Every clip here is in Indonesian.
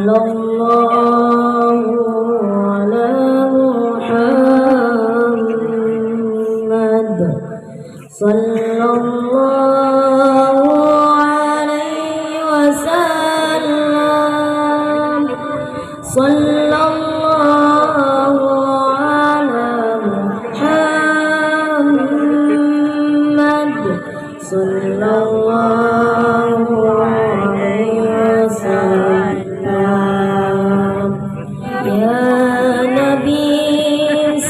صلى الله على محمد صلى الله عليه وسلم صلى الله على محمد صلى الله عليه وسلم يا نبي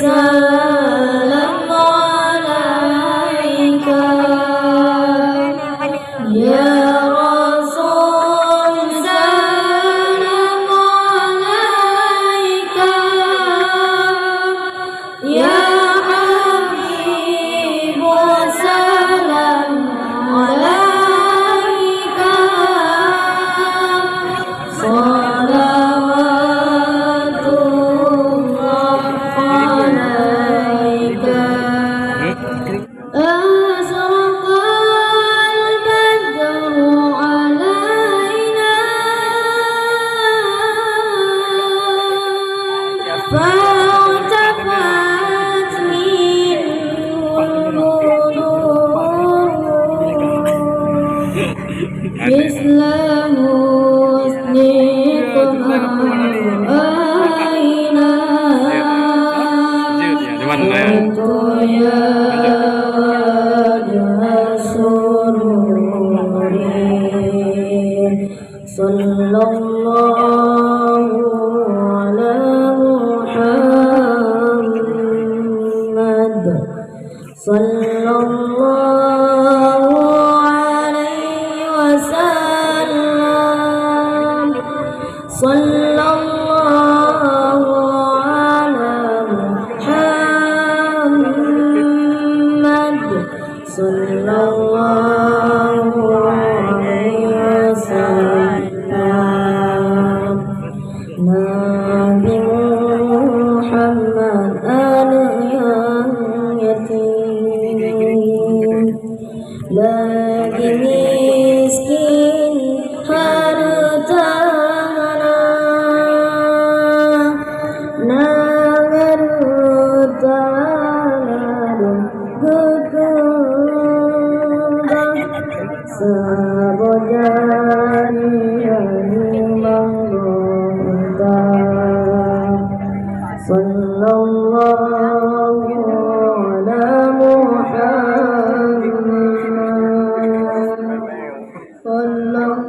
سلام عليك يا رسول سلام عليك يا حبيب سلام عليك صلوات الله عليك أشرق البدر علينا فارتفعت منه النور مثل حسن قمرنا كنت يا وجه سروري صلى الله على محمد صلى الله عليه وسلم صلى الله على محمد صلى الله عليه وسلم نبي محمد yang yatim lagi miskin hartana nangan hutana gugurang sabojan yang manggota sallallahu ala Muhammad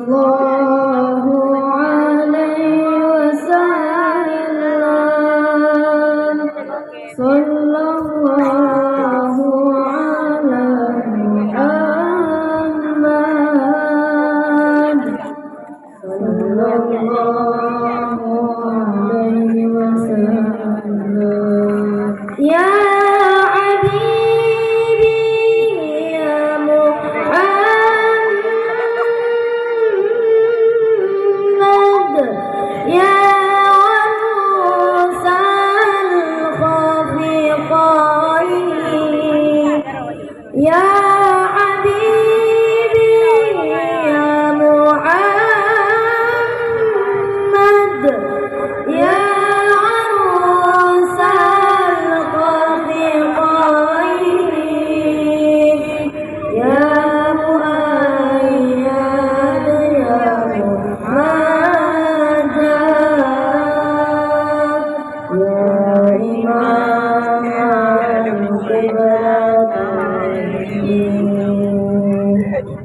sallallahu alaihi wasallam sallallahu ala Muhammad sallallahu alaihi wasallam ya habibi ya Muhammad ya anusal khafiqain ya habibi ya Muhammad ya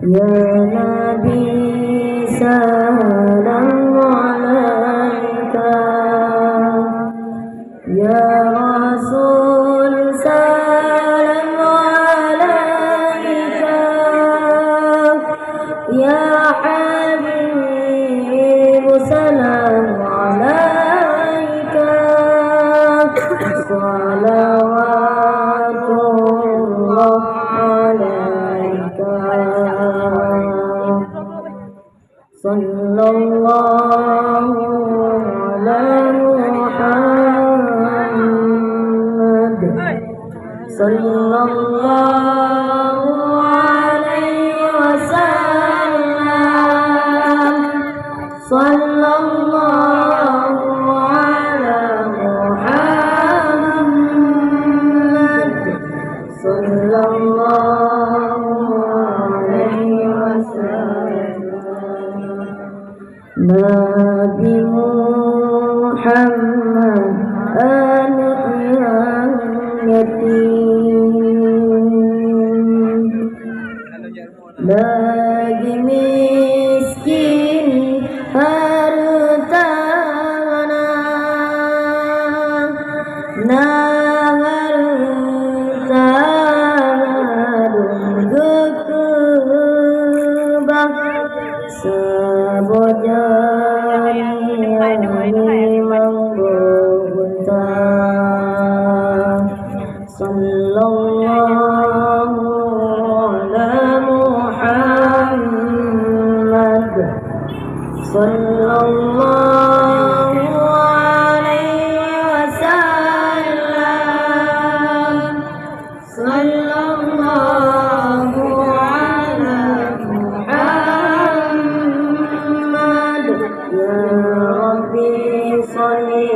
Ya Nabi salam alaika Ya Rasul salam alaika Ya Habib salam alaika salawatullah alaika sallallahu ala Muhammad sallallahu alaihi wasallam sallallahu Nabi Muhammad anak yang yatim, bagi miskin hartana, nah hartana dungkebak sebojani memang beruntang. Sallallahu ala Muhammad, sallallahu alaihi wasallam, sallallahu ala Muhammad. Ya Rabbi salli